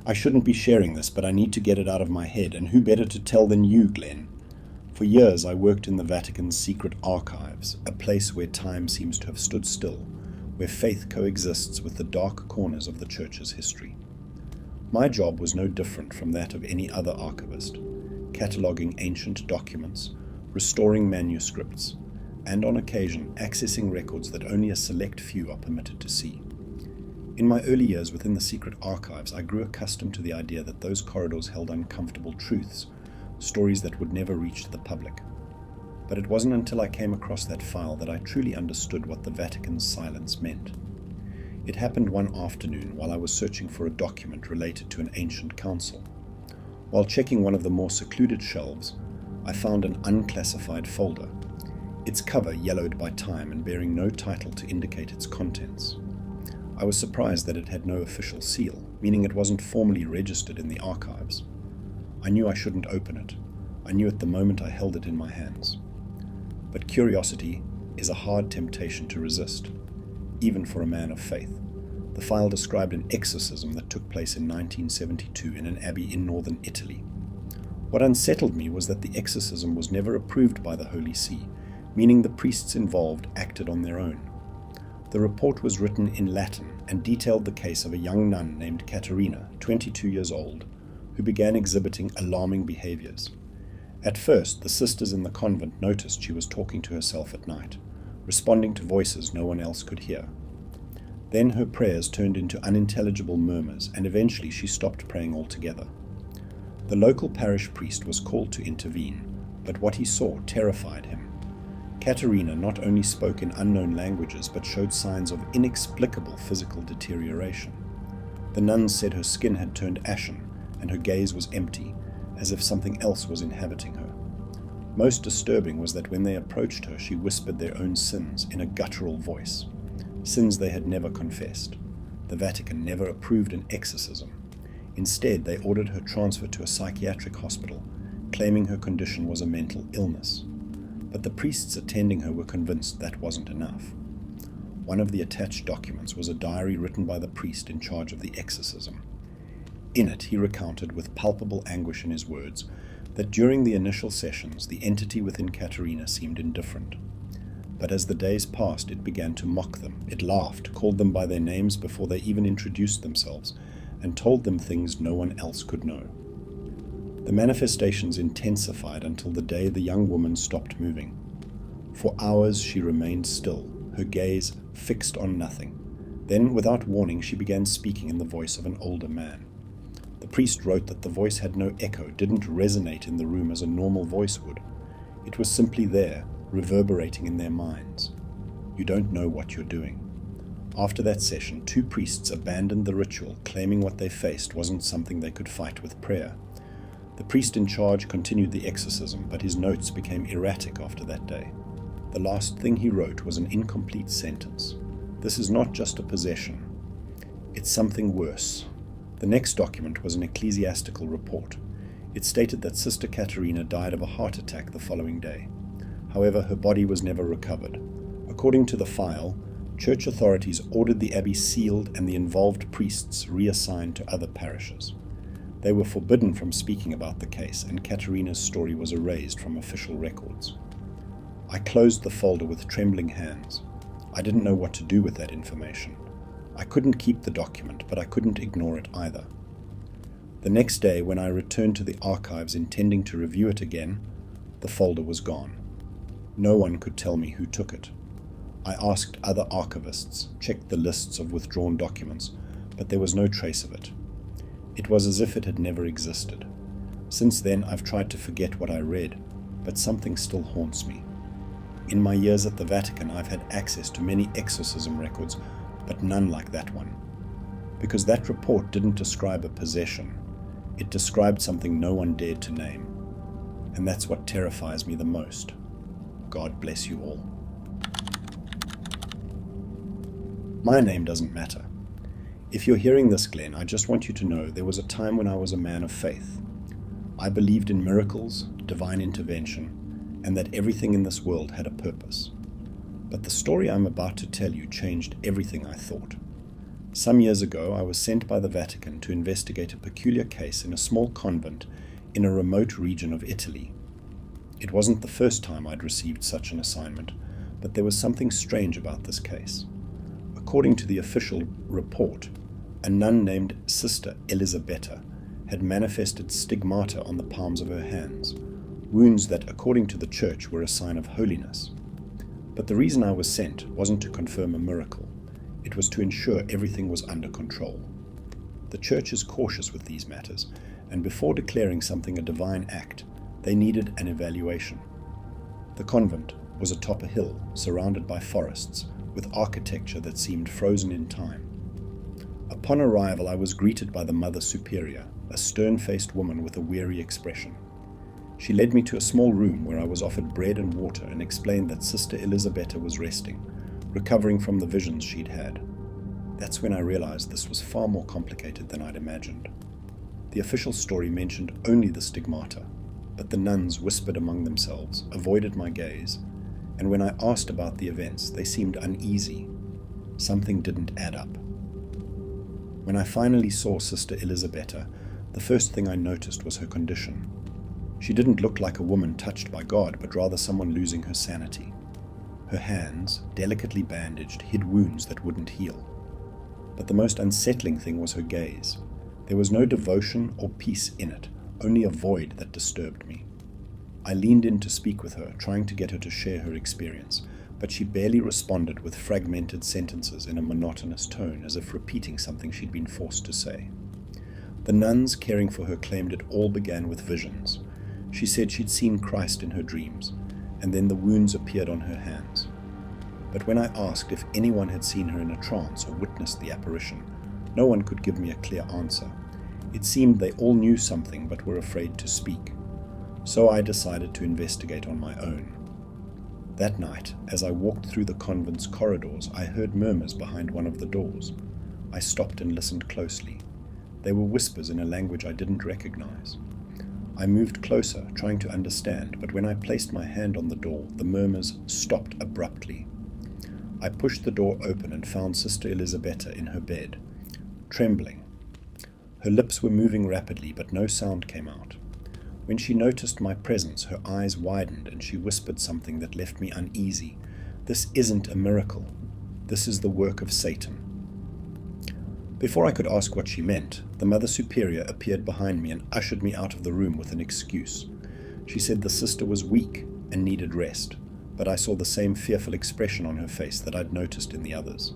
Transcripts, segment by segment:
I shouldn't be sharing this, but I need to get it out of my head, and who better to tell than you, Glenn? For years I worked in the Vatican's secret archives, a place where time seems to have stood still, where faith coexists with the dark corners of the Church's history. My job was no different from that of any other archivist, cataloguing ancient documents, restoring manuscripts, and on occasion accessing records that only a select few are permitted to see. In my early years within the secret archives, I grew accustomed to the idea that those corridors held uncomfortable truths, stories that would never reach the public. But it wasn't until I came across that file that I truly understood what the Vatican's silence meant. It happened one afternoon while I was searching for a document related to an ancient council. While checking one of the more secluded shelves, I found an unclassified folder, its cover yellowed by time and bearing no title to indicate its contents. I was surprised that it had no official seal, meaning it wasn't formally registered in the archives. I knew I shouldn't open it. I knew it the moment I held it in my hands. But curiosity is a hard temptation to resist, even for a man of faith. The file described an exorcism that took place in 1972 in an abbey in northern Italy. What unsettled me was that the exorcism was never approved by the Holy See, meaning the priests involved acted on their own. The report was written in Latin and detailed the case of a young nun named Caterina, 22 years old, who began exhibiting alarming behaviors. At first, the sisters in the convent noticed she was talking to herself at night, responding to voices no one else could hear. Then her prayers turned into unintelligible murmurs, and eventually she stopped praying altogether. The local parish priest was called to intervene, but what he saw terrified him. Caterina not only spoke in unknown languages, but showed signs of inexplicable physical deterioration. The nuns said her skin had turned ashen, and her gaze was empty, as if something else was inhabiting her. Most disturbing was that when they approached her, she whispered their own sins in a guttural voice, sins they had never confessed. The Vatican never approved an exorcism. Instead, they ordered her transfer to a psychiatric hospital, claiming her condition was a mental illness. But the priests attending her were convinced that wasn't enough. One of the attached documents was a diary written by the priest in charge of the exorcism. In it, he recounted with palpable anguish in his words that during the initial sessions, the entity within Caterina seemed indifferent. But as the days passed, it began to mock them. It laughed, called them by their names before they even introduced themselves, and told them things no one else could know. The manifestations intensified until the day the young woman stopped moving. For hours she remained still, her gaze fixed on nothing. Then, without warning, she began speaking in the voice of an older man. The priest wrote that the voice had no echo, didn't resonate in the room as a normal voice would. It was simply there, reverberating in their minds. You don't know what you're doing. After that session, 2 priests abandoned the ritual, claiming what they faced wasn't something they could fight with prayer. The priest in charge continued the exorcism, but his notes became erratic after that day. The last thing he wrote was an incomplete sentence. This is not just a possession. It's something worse. The next document was an ecclesiastical report. It stated that Sister Caterina died of a heart attack the following day. However, her body was never recovered. According to the file, church authorities ordered the abbey sealed and the involved priests reassigned to other parishes. They were forbidden from speaking about the case, and Caterina's story was erased from official records. I closed the folder with trembling hands. I didn't know what to do with that information. I couldn't keep the document, but I couldn't ignore it either. The next day, when I returned to the archives intending to review it again, the folder was gone. No one could tell me who took it. I asked other archivists, checked the lists of withdrawn documents, but there was no trace of it. It was as if it had never existed. Since then, I've tried to forget what I read, but something still haunts me. In my years at the Vatican, I've had access to many exorcism records, but none like that one. Because that report didn't describe a possession. It described something no one dared to name. And that's what terrifies me the most. God bless you all. My name doesn't matter. If you're hearing this, Glenn, I just want you to know there was a time when I was a man of faith. I believed in miracles, divine intervention, and that everything in this world had a purpose. But the story I'm about to tell you changed everything I thought. Some years ago, I was sent by the Vatican to investigate a peculiar case in a small convent in a remote region of Italy. It wasn't the first time I'd received such an assignment, but there was something strange about this case. According to the official report, a nun named Sister Elisabetta had manifested stigmata on the palms of her hands, wounds that, according to the church, were a sign of holiness. But the reason I was sent wasn't to confirm a miracle. It was to ensure everything was under control. The church is cautious with these matters, and before declaring something a divine act, they needed an evaluation. The convent was atop a hill, surrounded by forests, with architecture that seemed frozen in time. Upon arrival, I was greeted by the Mother Superior, a stern-faced woman with a weary expression. She led me to a small room where I was offered bread and water and explained that Sister Elisabetta was resting, recovering from the visions she'd had. That's when I realized this was far more complicated than I'd imagined. The official story mentioned only the stigmata, but the nuns whispered among themselves, avoided my gaze, and when I asked about the events, they seemed uneasy. Something didn't add up. When I finally saw Sister Elisabetta, the first thing I noticed was her condition. She didn't look like a woman touched by God, but rather someone losing her sanity. Her hands, delicately bandaged, hid wounds that wouldn't heal. But the most unsettling thing was her gaze. There was no devotion or peace in it, only a void that disturbed me. I leaned in to speak with her, trying to get her to share her experience, but she barely responded with fragmented sentences in a monotonous tone, as if repeating something she'd been forced to say. The nuns caring for her claimed it all began with visions. She said she'd seen Christ in her dreams, and then the wounds appeared on her hands. But when I asked if anyone had seen her in a trance or witnessed the apparition, no one could give me a clear answer. It seemed they all knew something but were afraid to speak. So I decided to investigate on my own. That night, as I walked through the convent's corridors, I heard murmurs behind one of the doors. I stopped and listened closely. They were whispers in a language I didn't recognize. I moved closer, trying to understand, but when I placed my hand on the door, the murmurs stopped abruptly. I pushed the door open and found Sister Elisabetta in her bed, trembling. Her lips were moving rapidly, but no sound came out. When she noticed my presence, her eyes widened and she whispered something that left me uneasy. "This isn't a miracle. This is the work of Satan." Before I could ask what she meant, the Mother Superior appeared behind me and ushered me out of the room with an excuse. She said the sister was weak and needed rest, but I saw the same fearful expression on her face that I'd noticed in the others.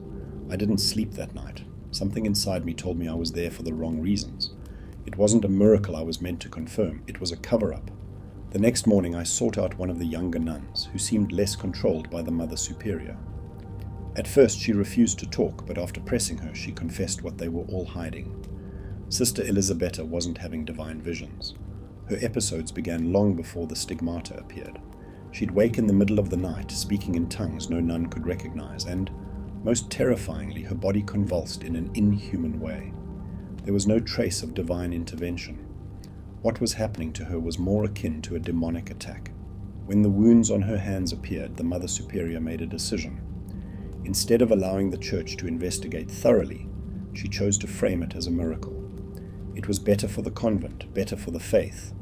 I didn't sleep that night. Something inside me told me I was there for the wrong reasons. It wasn't a miracle I was meant to confirm, it was a cover-up. The next morning I sought out one of the younger nuns, who seemed less controlled by the Mother Superior. At first she refused to talk, but after pressing her, she confessed what they were all hiding. Sister Elisabetta wasn't having divine visions. Her episodes began long before the stigmata appeared. She'd wake in the middle of the night, speaking in tongues no nun could recognize, and, most terrifyingly, her body convulsed in an inhuman way. There was no trace of divine intervention. What was happening to her was more akin to a demonic attack. When the wounds on her hands appeared, the Mother Superior made a decision. Instead of allowing the church to investigate thoroughly, she chose to frame it as a miracle. It was better for the convent, better for the faith,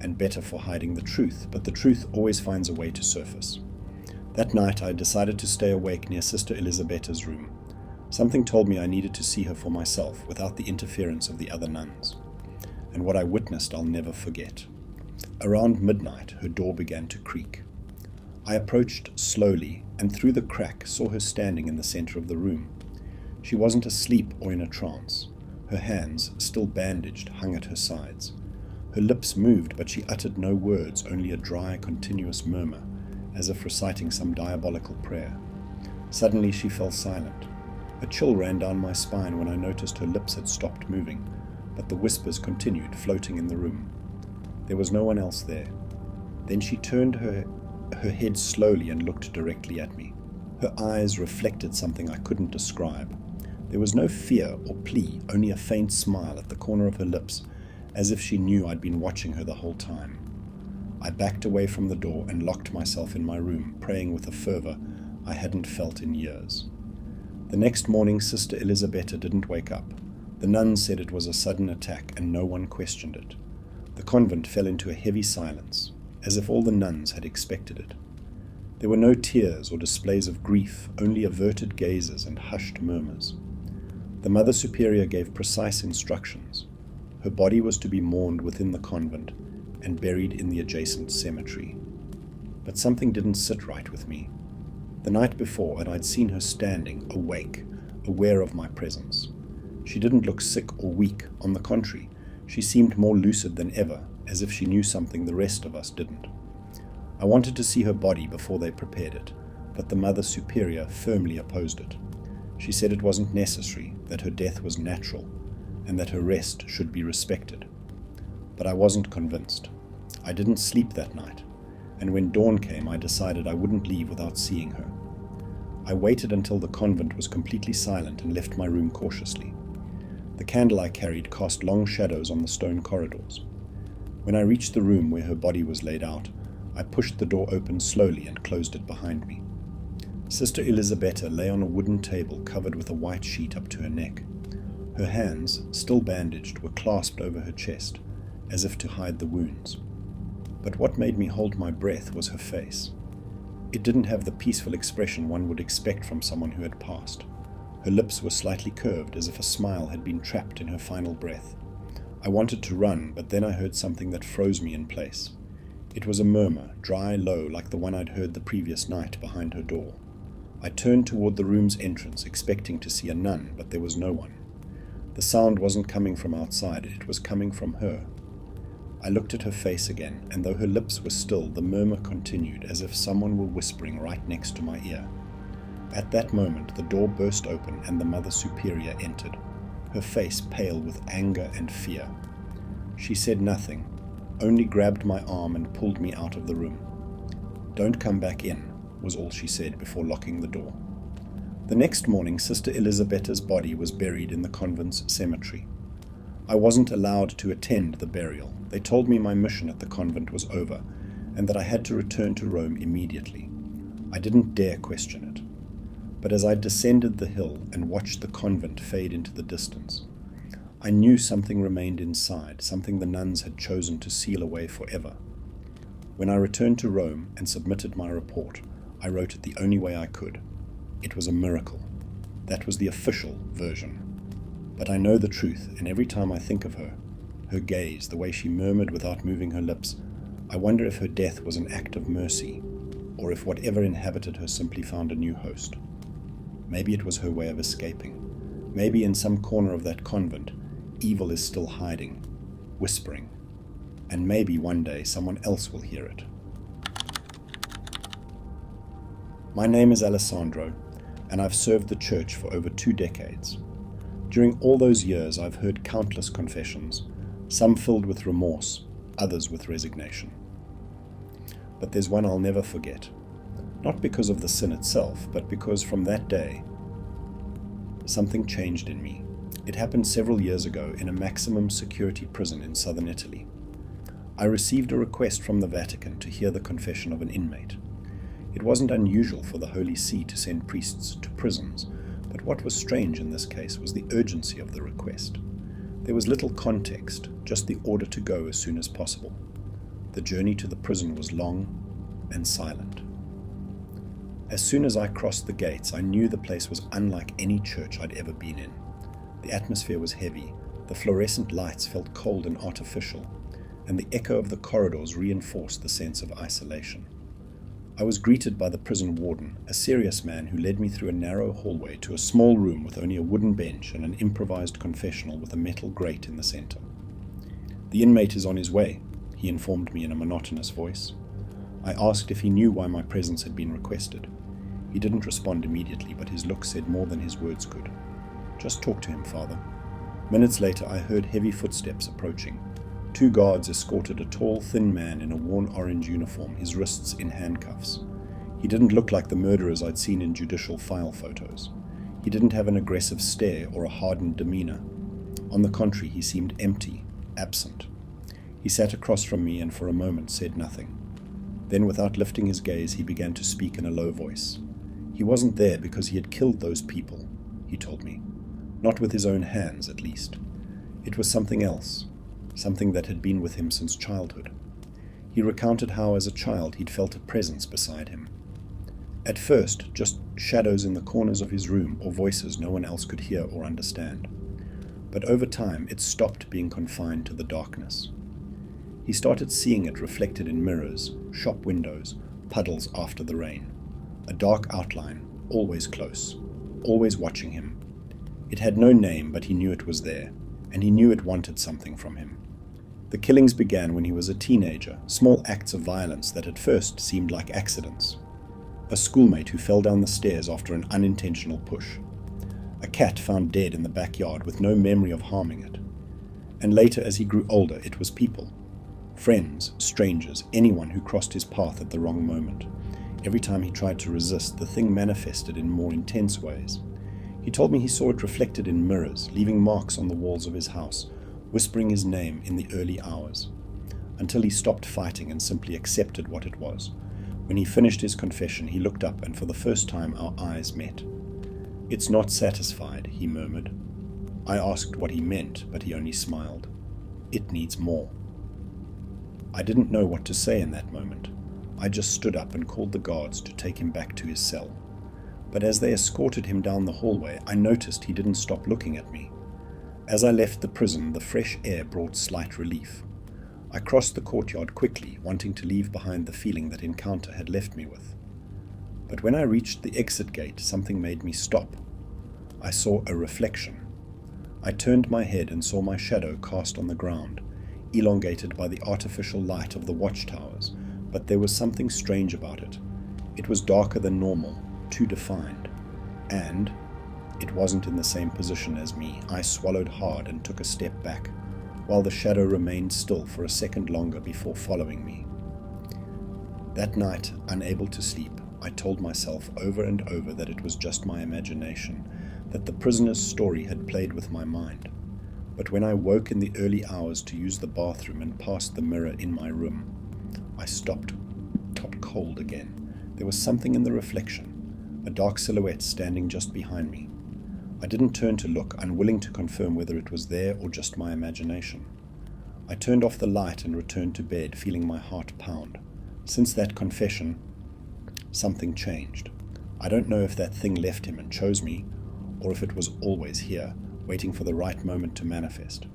and better for hiding the truth, but the truth always finds a way to surface. That night I decided to stay awake near Sister Elisabetta's room. Something told me I needed to see her for myself without the interference of the other nuns. And what I witnessed I'll never forget. Around midnight, her door began to creak. I approached slowly, and through the crack saw her standing in the center of the room. She wasn't asleep or in a trance. Her hands, still bandaged, hung at her sides. Her lips moved, but she uttered no words, only a dry, continuous murmur, as if reciting some diabolical prayer. Suddenly she fell silent. A chill ran down my spine when I noticed her lips had stopped moving, but the whispers continued, floating in the room. There was no one else there. Then she turned her head slowly and looked directly at me. Her eyes reflected something I couldn't describe. There was no fear or plea, only a faint smile at the corner of her lips, as if she knew I'd been watching her the whole time. I backed away from the door and locked myself in my room, praying with a fervor I hadn't felt in years. The next morning, Sister Elisabetta didn't wake up. The nuns said it was a sudden attack, and no one questioned it. The convent fell into a heavy silence, as if all the nuns had expected it. There were no tears or displays of grief, only averted gazes and hushed murmurs. The Mother Superior gave precise instructions. Her body was to be mourned within the convent and buried in the adjacent cemetery. But something didn't sit right with me. The night before, and I'd seen her standing, awake, aware of my presence. She didn't look sick or weak. On the contrary, she seemed more lucid than ever, as if she knew something the rest of us didn't. I wanted to see her body before they prepared it, but the Mother Superior firmly opposed it. She said it wasn't necessary, that her death was natural, and that her rest should be respected. But I wasn't convinced. I didn't sleep that night, and when dawn came I decided I wouldn't leave without seeing her. I waited until the convent was completely silent and left my room cautiously. The candle I carried cast long shadows on the stone corridors. When I reached the room where her body was laid out, I pushed the door open slowly and closed it behind me. Sister Elisabetta lay on a wooden table covered with a white sheet up to her neck. Her hands, still bandaged, were clasped over her chest, as if to hide the wounds. But what made me hold my breath was her face. It didn't have the peaceful expression one would expect from someone who had passed. Her lips were slightly curved, as if a smile had been trapped in her final breath. I wanted to run, but then I heard something that froze me in place. It was a murmur, dry, low, like the one I'd heard the previous night behind her door. I turned toward the room's entrance, expecting to see a nun, but there was no one. The sound wasn't coming from outside, it was coming from her. I looked at her face again, and though her lips were still, the murmur continued, as if someone were whispering right next to my ear. At that moment, the door burst open, and the Mother Superior entered, her face pale with anger and fear. She said nothing, only grabbed my arm and pulled me out of the room. "Don't come back in," was all she said before locking the door. The next morning, Sister Elisabetta's body was buried in the convent's cemetery. I wasn't allowed to attend the burial. They told me my mission at the convent was over, and that I had to return to Rome immediately. I didn't dare question it. But as I descended the hill and watched the convent fade into the distance, I knew something remained inside, something the nuns had chosen to seal away forever. When I returned to Rome and submitted my report, I wrote it the only way I could. It was a miracle. That was the official version. But I know the truth, and every time I think of her gaze, the way she murmured without moving her lips, I wonder if her death was an act of mercy, or if whatever inhabited her simply found a new host. Maybe it was her way of escaping. Maybe in some corner of that convent, evil is still hiding, whispering. And maybe one day someone else will hear it. My name is Alessandro, and I've served the church for over 2 decades. During all those years, I've heard countless confessions, some filled with remorse, others with resignation. But there's one I'll never forget. Not because of the sin itself, but because from that day, something changed in me. It happened several years ago in a maximum security prison in southern Italy. I received a request from the Vatican to hear the confession of an inmate. It wasn't unusual for the Holy See to send priests to prisons, but what was strange in this case was the urgency of the request. There was little context, just the order to go as soon as possible. The journey to the prison was long and silent. As soon as I crossed the gates, I knew the place was unlike any church I'd ever been in. The atmosphere was heavy, the fluorescent lights felt cold and artificial, and the echo of the corridors reinforced the sense of isolation. I was greeted by the prison warden, a serious man who led me through a narrow hallway to a small room with only a wooden bench and an improvised confessional with a metal grate in the center. "The inmate is on his way," he informed me in a monotonous voice. I asked if he knew why my presence had been requested. He didn't respond immediately, but his look said more than his words could. "Just talk to him, Father." Minutes later, I heard heavy footsteps approaching. 2 guards escorted a tall, thin man in a worn orange uniform, his wrists in handcuffs. He didn't look like the murderers I'd seen in judicial file photos. He didn't have an aggressive stare or a hardened demeanor. On the contrary, he seemed empty, absent. He sat across from me and for a moment said nothing. Then, without lifting his gaze, he began to speak in a low voice. He wasn't there because he had killed those people, he told me. Not with his own hands, at least. It was something else, something that had been with him since childhood. He recounted how, as a child, he'd felt a presence beside him. At first, just shadows in the corners of his room or voices no one else could hear or understand. But over time, it stopped being confined to the darkness. He started seeing it reflected in mirrors, shop windows, puddles after the rain. A dark outline, always close, always watching him. It had no name, but he knew it was there, and he knew it wanted something from him. The killings began when he was a teenager, small acts of violence that at first seemed like accidents. A schoolmate who fell down the stairs after an unintentional push. A cat found dead in the backyard with no memory of harming it. And later, as he grew older, it was people. Friends, strangers, anyone who crossed his path at the wrong moment. Every time he tried to resist, the thing manifested in more intense ways. He told me he saw it reflected in mirrors, leaving marks on the walls of his house, whispering his name in the early hours, until he stopped fighting and simply accepted what it was. When he finished his confession, he looked up, and for the first time our eyes met. "It's not satisfied," he murmured. I asked what he meant, but he only smiled. "It needs more." I didn't know what to say in that moment. I just stood up and called the guards to take him back to his cell. But as they escorted him down the hallway, I noticed he didn't stop looking at me. As I left the prison, the fresh air brought slight relief. I crossed the courtyard quickly, wanting to leave behind the feeling that encounter had left me with. But when I reached the exit gate, something made me stop. I saw a reflection. I turned my head and saw my shadow cast on the ground, elongated by the artificial light of the watchtowers, but there was something strange about it. It was darker than normal, too defined, and it wasn't in the same position as me. I swallowed hard and took a step back, while the shadow remained still for a second longer before following me. That night, unable to sleep, I told myself over and over that it was just my imagination, that the prisoner's story had played with my mind. But when I woke in the early hours to use the bathroom and passed the mirror in my room, I stopped, got cold again. There was something in the reflection, a dark silhouette standing just behind me. I didn't turn to look, unwilling to confirm whether it was there or just my imagination. I turned off the light and returned to bed, feeling my heart pound. Since that confession, something changed. I don't know if that thing left him and chose me, or if it was always here, waiting for the right moment to manifest.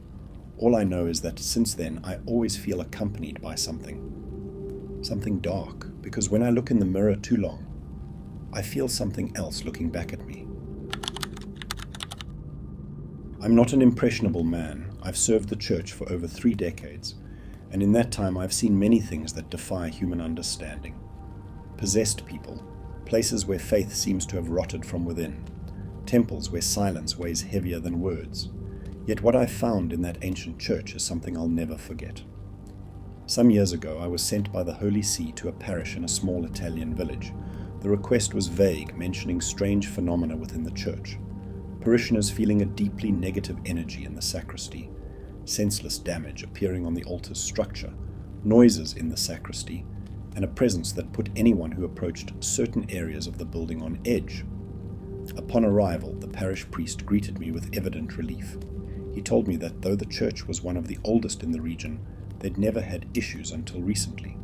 All I know is that since then, I always feel accompanied by something dark, because when I look in the mirror too long, I feel something else looking back at me. I'm not an impressionable man. I've served the church for over 3 decades, and in that time I've seen many things that defy human understanding. Possessed people, places where faith seems to have rotted from within, temples where silence weighs heavier than words. Yet what I found in that ancient church is something I'll never forget. Some years ago, I was sent by the Holy See to a parish in a small Italian village. The request was vague, mentioning strange phenomena within the church. Parishioners feeling a deeply negative energy in the sacristy, senseless damage appearing on the altar's structure, noises in the sacristy, and a presence that put anyone who approached certain areas of the building on edge. Upon arrival, the parish priest greeted me with evident relief. He told me that though the church was one of the oldest in the region, they'd never had issues until recently.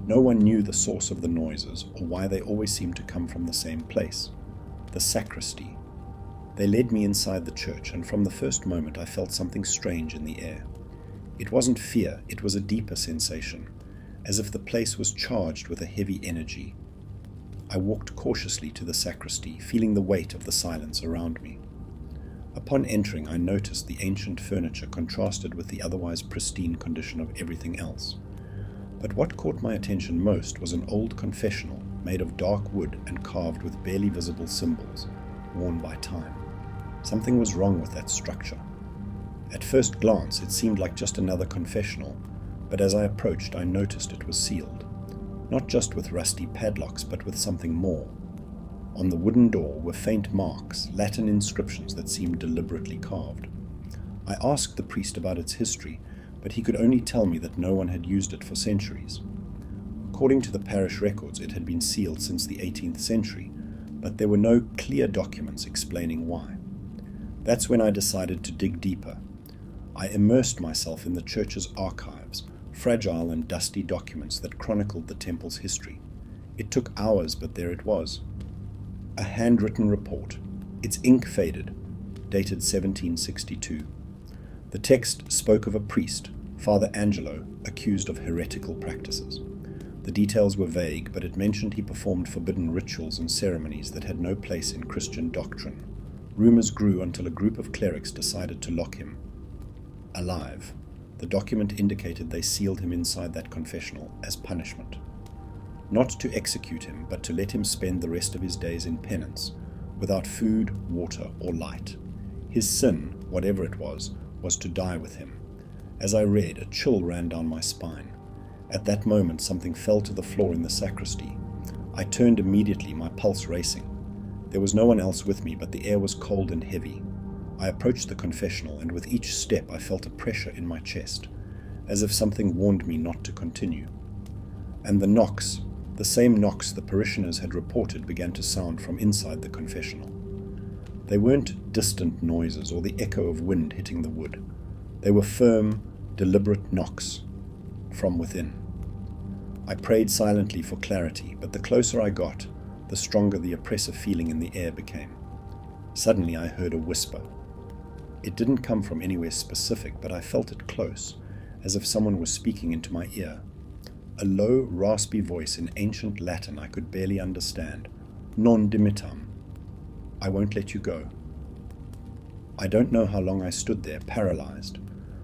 No one knew the source of the noises or why they always seemed to come from the same place, the sacristy. They led me inside the church, and from the first moment I felt something strange in the air. It wasn't fear, it was a deeper sensation, as if the place was charged with a heavy energy. I walked cautiously to the sacristy, feeling the weight of the silence around me. Upon entering, I noticed the ancient furniture contrasted with the otherwise pristine condition of everything else. But what caught my attention most was an old confessional made of dark wood and carved with barely visible symbols, worn by time. Something was wrong with that structure. At first glance, it seemed like just another confessional, but as I approached, I noticed it was sealed, not just with rusty padlocks, but with something more. On the wooden door were faint marks, Latin inscriptions that seemed deliberately carved. I asked the priest about its history, but he could only tell me that no one had used it for centuries. According to the parish records, it had been sealed since the 18th century, but there were no clear documents explaining why. That's when I decided to dig deeper. I immersed myself in the church's archives, fragile and dusty documents that chronicled the temple's history. It took hours, but there it was. A handwritten report, its ink faded, dated 1762. The text spoke of a priest, Father Angelo, accused of heretical practices. The details were vague, but it mentioned he performed forbidden rituals and ceremonies that had no place in Christian doctrine. Rumors grew until a group of clerics decided to lock him alive. The document indicated they sealed him inside that confessional as punishment. Not to execute him, but to let him spend the rest of his days in penance, without food, water, or light. His sin, whatever it was to die with him. As I read, a chill ran down my spine. At that moment, something fell to the floor in the sacristy. I turned immediately, my pulse racing. There was no one else with me, but the air was cold and heavy. I approached the confessional, and with each step I felt a pressure in my chest, as if something warned me not to continue. And the knocks, the same knocks the parishioners had reported, began to sound from inside the confessional. They weren't distant noises or the echo of wind hitting the wood. They were firm, deliberate knocks from within. I prayed silently for clarity, but the closer I got, the stronger the oppressive feeling in the air became. Suddenly I heard a whisper. It didn't come from anywhere specific, but I felt it close, as if someone was speaking into my ear. A low, raspy voice in ancient Latin I could barely understand. Non dimittam. I won't let you go. I don't know how long I stood there, paralyzed.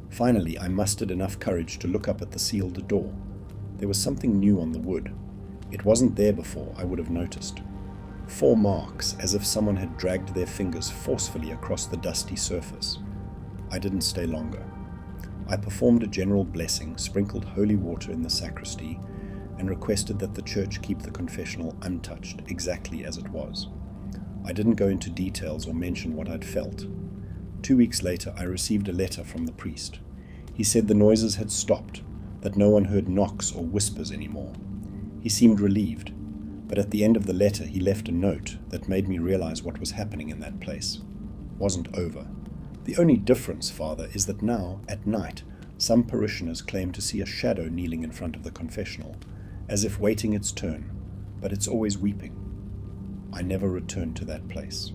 Finally, I mustered enough courage to look up at the sealed door. There was something new on the wood. It wasn't there before, I would have noticed. 4 marks, as if someone had dragged their fingers forcefully across the dusty surface. I didn't stay longer. I performed a general blessing, sprinkled holy water in the sacristy, and requested that the church keep the confessional untouched, exactly as it was. I didn't go into details or mention what I'd felt. 2 weeks later, I received a letter from the priest. He said the noises had stopped, that no one heard knocks or whispers anymore. He seemed relieved, but at the end of the letter he left a note that made me realize what was happening in that place wasn't over. The only difference, Father, is that now, at night, some parishioners claim to see a shadow kneeling in front of the confessional, as if waiting its turn, but it's always weeping. I never returned to that place.